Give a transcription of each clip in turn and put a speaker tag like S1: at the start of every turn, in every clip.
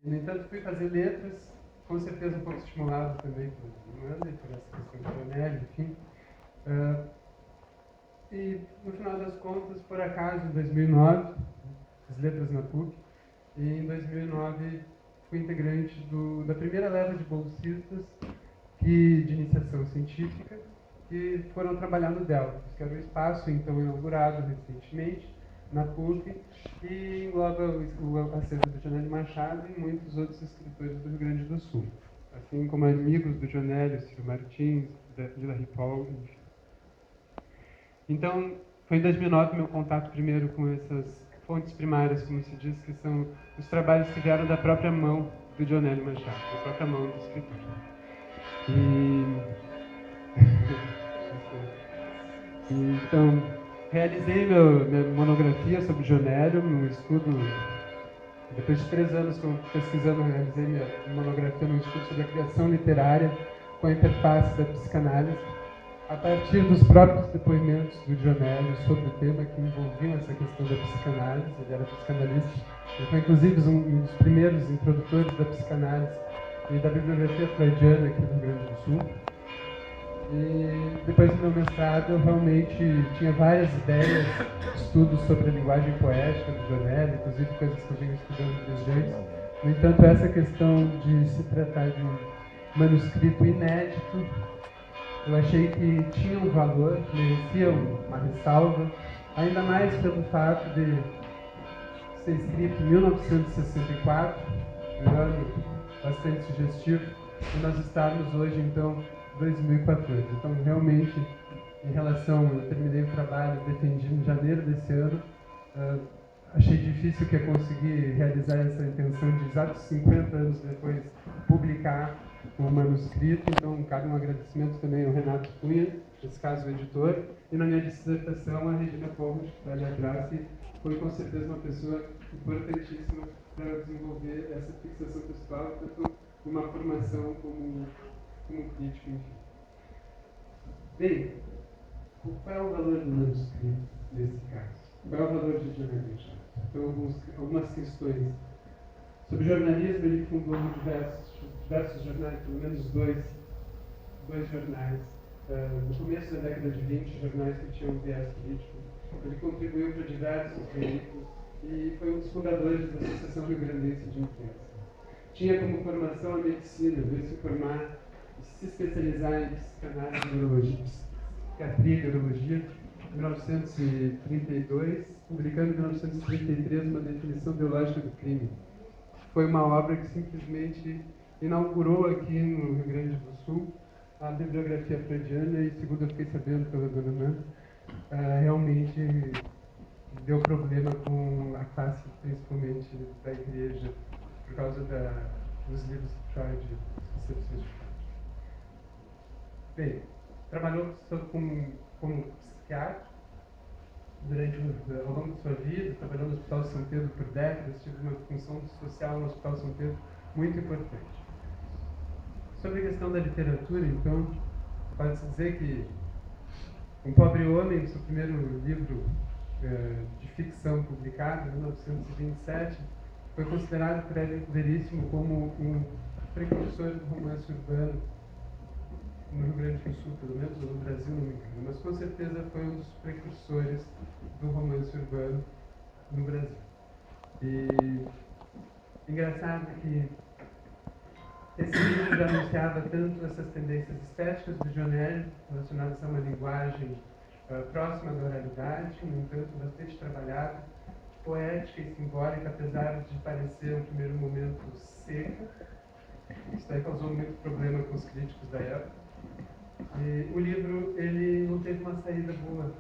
S1: no entanto, fui fazer letras, com certeza um pouco estimulado também por Amanda e por essa questão do Jonelli, enfim. E, no final das contas, por acaso, em 2009, fiz letras na PUC, e em 2009 fui integrante da primeira leva de bolsistas de iniciação científica que foram trabalhar no Delta, que era um espaço, então, inaugurado recentemente na PUC, e engloba o acervo do Jonelli Machado e muitos outros escritores do Rio Grande do Sul, assim como amigos do Jonelli, Ciro Martins, Lila Ripoll, enfim. Então, foi em 2009 meu contato primeiro com essas fontes primárias, como se diz, que são os trabalhos que vieram da própria mão do Jonelli Machado, da própria mão do escritor. Então, realizei minha monografia sobre Jonelli, um estudo, depois de 3 anos pesquisando, realizei minha monografia num estudo sobre a criação literária com a interface da psicanálise, a partir dos próprios depoimentos do Jonelli sobre o tema que envolviam essa questão da psicanálise. Ele era psicanalista, ele foi inclusive um dos primeiros introdutores da psicanálise e da bibliografia freudiana aqui no Rio Grande do Sul. E depois do meu mestrado, eu realmente tinha várias ideias, estudos sobre a linguagem poética do Jonelli, inclusive coisas que eu venho estudando desde antes. No entanto, essa questão de se tratar de um manuscrito inédito, eu achei que tinha um valor, merecia uma ressalva, ainda mais pelo fato de ser escrito em 1964, um ano bastante sugestivo, e nós estarmos hoje, então, 2014. Então, realmente, em relação, eu terminei o trabalho, defendi em janeiro desse ano, achei difícil que eu conseguir realizar essa intenção de exatos 50 anos depois publicar o manuscrito, então cabe um agradecimento também ao Renato Cunha, nesse caso o editor, e na minha dissertação a Regina Porras, que está ali atrás, e foi com certeza uma pessoa importantíssima para desenvolver essa fixação textual, tanto uma formação como crítico, enfim. Bem, qual é o valor do manuscrito nesse caso? Qual é o valor de Jonelli Machado? Então, algumas questões. Sobre jornalismo, ele fundou diversos jornais, pelo menos dois jornais. No começo da década de 20, jornais que tinham um viés político. Ele contribuiu para diversos veículos e foi um dos fundadores da Associação Rio Grandense de Imprensa. Tinha como formação a medicina, veio se formar e se especializar em psicanálise e neurologia, psiquiatria e neurologia, em 1932, publicando em 1933 uma definição biológica do crime. Foi uma obra que simplesmente inaugurou aqui no Rio Grande do Sul a bibliografia freudiana e, segundo eu fiquei sabendo pela dona Nan, realmente deu problema com a classe, principalmente da igreja, por causa dos livros de Freud, das concepções de Freud. Bem, trabalhou como psiquiatra ao longo de sua vida, trabalhou no Hospital São Pedro por décadas, tive uma função social no Hospital São Pedro muito importante. Sobre a questão da literatura, então, pode-se dizer que Um Pobre Homem, seu primeiro livro de ficção publicado, em 1927, foi considerado por Hélio Veríssimo como um precursor do romance urbano no Rio Grande do Sul, pelo menos, ou no Brasil, não me engano, mas com certeza foi um dos precursores do romance urbano no Brasil. E engraçado que esse livro já anunciava tanto essas tendências estéticas do Jonelli, relacionadas a uma linguagem próxima da oralidade, no entanto bastante trabalhada, poética e simbólica, apesar de parecer, no primeiro momento, seca. Isso daí causou muito problema com os críticos da época. E o livro, ele não teve uma saída boa.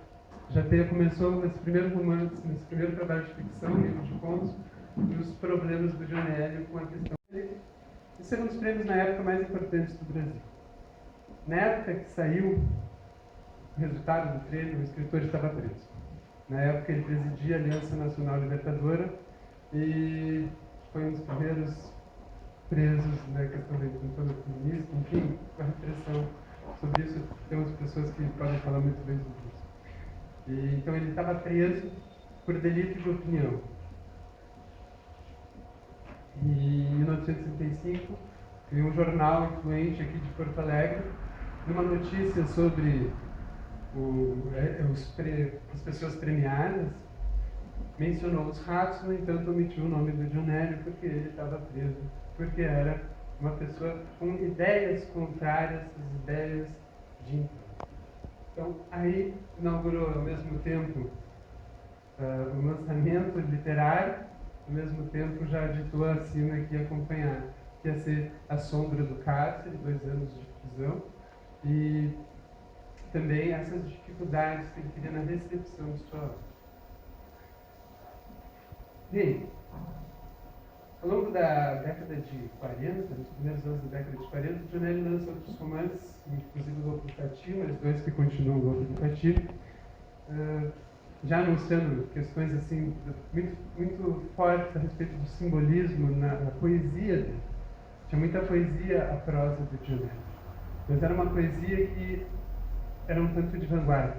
S1: Começou nesse primeiro romance, nesse primeiro trabalho de ficção, livro de contos, e os problemas do Jonelli com a questão dele. Esse era um dos prêmios na época mais importantes do Brasil. Na época que saiu o resultado do prêmio, o escritor estava preso. Na época ele presidia a Aliança Nacional Libertadora e foi um dos primeiros presos na questão da ditadura comunista, enfim, com a repressão. Sobre isso temos pessoas que podem falar muito bem sobre isso. Então ele estava preso por delito de opinião. E em 1965, em um jornal influente aqui de Porto Alegre, numa notícia sobre as pessoas premiadas, mencionou os ratos, no entanto omitiu o nome do Dionélio porque ele estava preso, porque era uma pessoa com ideias contrárias às ideias de então. Então, aí inaugurou ao mesmo tempo o lançamento literário, ao mesmo tempo já ditou a sina que ia acompanhar, que ia ser A Sombra do Cárcere, 2 anos de prisão, e também essas dificuldades que ele teria na recepção de sua obra. Bem, ao longo da década de 40, nos primeiros anos da década de 40, Dionélio lança outros romances, inclusive o Lobo do Cati, mas 2 que continuam o Lobo do Cati, já anunciando questões assim muito fortes a respeito do simbolismo na poesia dele. Tinha muita poesia a prosa do Dionélio, mas era uma poesia que era um tanto de vanguarda.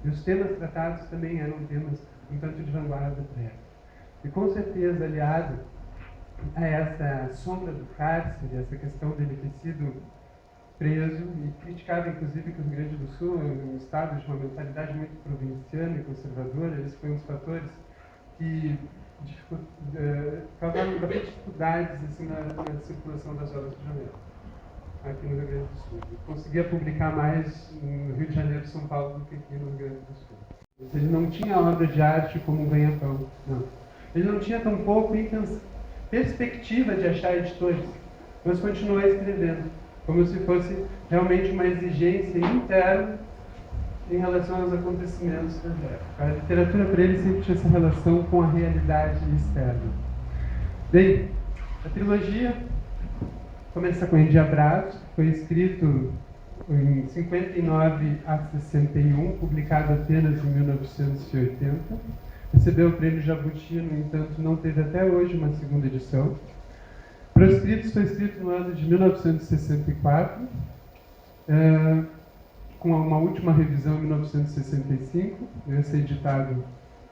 S1: E os temas tratados também eram temas um tanto de vanguarda para ela. E com certeza, aliado a essa sombra do cárcere, essa questão dele ter sido preso e criticado, inclusive, que o Rio Grande do Sul é um estado de uma mentalidade muito provinciana e conservadora, esse foi um dos fatores que causaram bastante dificuldades assim, na circulação das obras de Dionélio, aqui no Rio Grande do Sul. Ele conseguia publicar mais no Rio de Janeiro e São Paulo do que aqui no Rio Grande do Sul. Ele não tinha obra de arte como um ganha-pão, não. Ele não tinha tampouco perspectiva de achar editores, mas continuou escrevendo, como se fosse realmente uma exigência interna em relação aos acontecimentos da época. A literatura para ele sempre tinha essa relação com a realidade externa. Bem, a trilogia começa com Endiabrados, foi escrito em 59 a 61, publicado apenas em 1980. Recebeu o prêmio Jabuti, no entanto, não teve até hoje uma segunda edição. Proscritos foi escrito no ano de 1964, com uma última revisão em 1965, vai ser editado,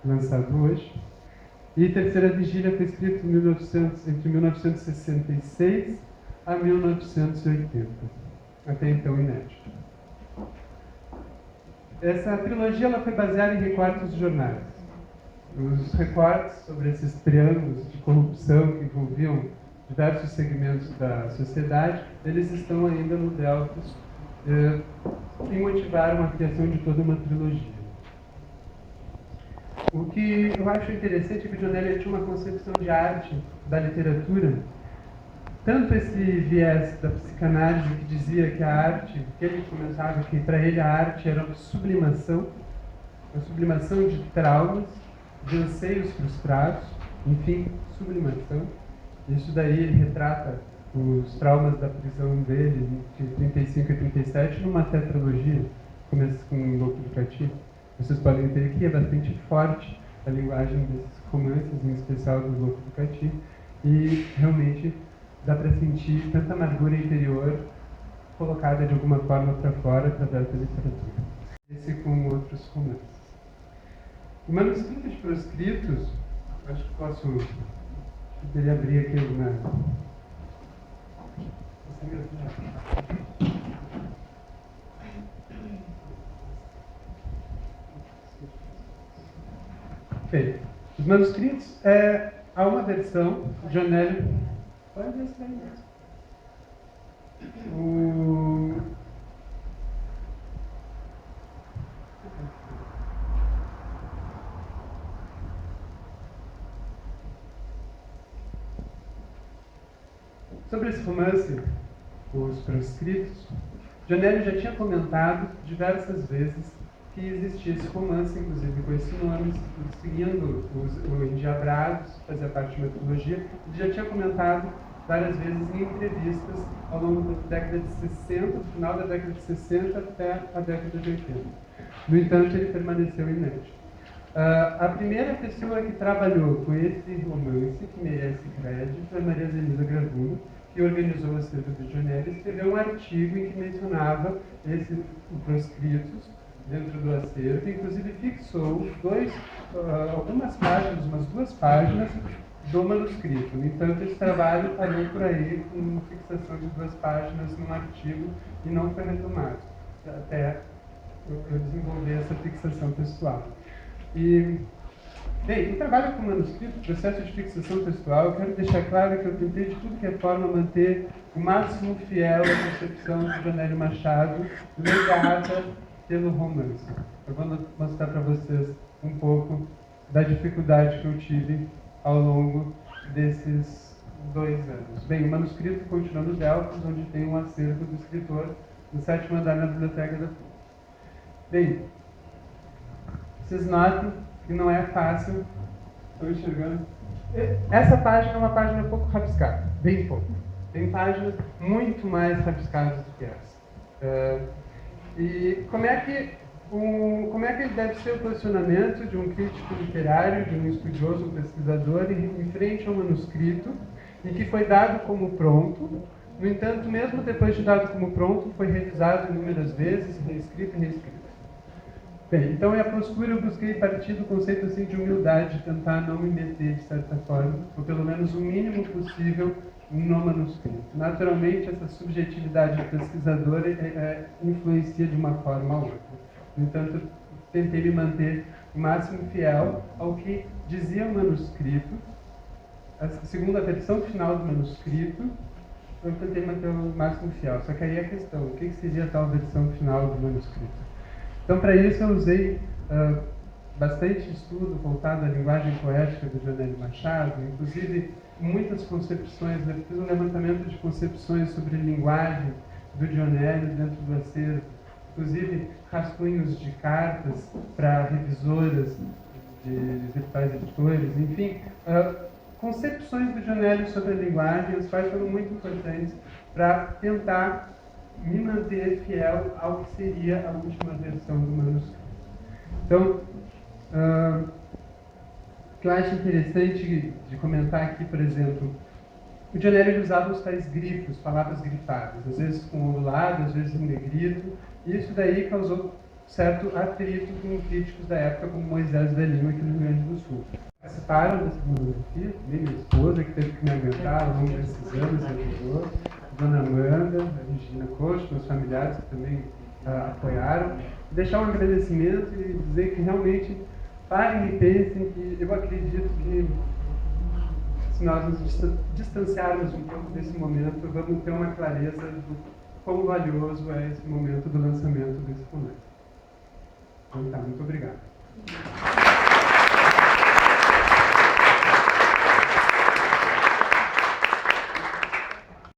S1: lançado hoje. E Terceira Vigília foi escrito entre 1966 a 1980, até então inédito. Essa trilogia ela foi baseada em recortes de jornais. Os recortes sobre esses triângulos de corrupção que envolviam diversos segmentos da sociedade, eles estão ainda no Delfos e motivaram a criação de toda uma trilogia. O que eu acho interessante é que o Dionélio tinha uma concepção de arte, da literatura, tanto esse viés da psicanálise que dizia que a arte, que ele comentava que para ele a arte era uma sublimação de traumas, de anseios frustrados, enfim, sublimação. Isso daí ele retrata os traumas da prisão dele, de 35 e 37, numa tetralogia, começa com o Lobo do Cati. Vocês podem ver que é bastante forte a linguagem desses romances, em especial do Lobo do Cati, e realmente dá para sentir tanta amargura interior colocada de alguma forma para fora através da literatura. Esse com outros romances. O manuscrito de Proscritos, acho que posso abrir aqui alguma... Bem, os manuscritos há uma versão, o Dionélio... Pode ver se tem. Sobre esse romance, Os Proscritos, Dionélio já tinha comentado diversas vezes que existia esse romance, inclusive com esse nome, seguindo o Endiabrados, fazia parte de uma trilogia. Ele já tinha comentado várias vezes em entrevistas ao longo da década de 60, do final da década de 60 até a década de 80. No entanto, ele permaneceu inédito. A primeira pessoa que trabalhou com esse romance, que merece crédito, foi Maria Zelisa Gravina, que organizou o acervo do Dionélio, e escreveu um artigo em que mencionava o Proscritos dentro do acervo, inclusive fixou algumas páginas, umas 2 páginas, do manuscrito. No entanto, esse trabalho parou por aí com fixação de 2 páginas num artigo e não foi retomado, até eu desenvolver essa fixação textual. E, bem, o trabalho com manuscrito, o processo de fixação textual, eu quero deixar claro que eu tentei de tudo que é forma manter o máximo fiel à concepção de Jonélio Machado, legada pelo romance. Eu vou mostrar para vocês um pouco da dificuldade que eu tive ao longo desses 2 anos. Bem, o manuscrito continua nos Delfos, onde tem um acervo do escritor no 7º andar na biblioteca da PUC. Bem, vocês notam que não é fácil. Estou enxergando. Essa página é uma página um pouco rabiscada, bem pouco. Tem páginas muito mais rabiscadas do que essa. E como é que deve ser o posicionamento de um crítico literário, de um estudioso, um pesquisador, em frente ao manuscrito, e que foi dado como pronto? No entanto, mesmo depois de dado como pronto, foi revisado inúmeras vezes, reescrito e reescrito. Bem, então a postura eu busquei partir do conceito assim, de humildade, tentar não me meter de certa forma, ou pelo menos o mínimo possível no manuscrito. Naturalmente, essa subjetividade pesquisadora influencia de uma forma ou outra. No entanto, tentei me manter o máximo fiel ao que dizia o manuscrito, a segunda versão final do manuscrito. Eu tentei manter o máximo fiel. Só que aí a questão, o que seria a tal versão final do manuscrito? Então, para isso, eu usei bastante estudo voltado à linguagem poética do Jonélio Machado, inclusive muitas concepções, eu fiz um levantamento de concepções sobre linguagem do Jonélio dentro do acervo, inclusive rascunhos de cartas para revisoras de virtuais editores, enfim, concepções do Jonélio sobre a linguagem, as quais foram muito importantes para tentar me manter fiel ao que seria a última versão do manuscrito. Então, o que eu acho interessante de comentar aqui, por exemplo, o Jonélio usava os tais grifos, palavras grifadas, às vezes com ondulado, às vezes em negrito, e isso daí causou certo atrito com críticos da época, como Moisés Velhinho aqui no Rio Grande do Sul. Participaram dessa monografia, minha esposa, que teve que me aguentar ao longo desses anos, ajudou, Dona Amanda, a Regina Costa, meus familiares que também apoiaram. Deixar um agradecimento e dizer que realmente parem e pensem que eu acredito que se nós nos distanciarmos um pouco desse momento, vamos ter uma clareza do quão valioso é esse momento do lançamento desse romance. Então tá, muito obrigado.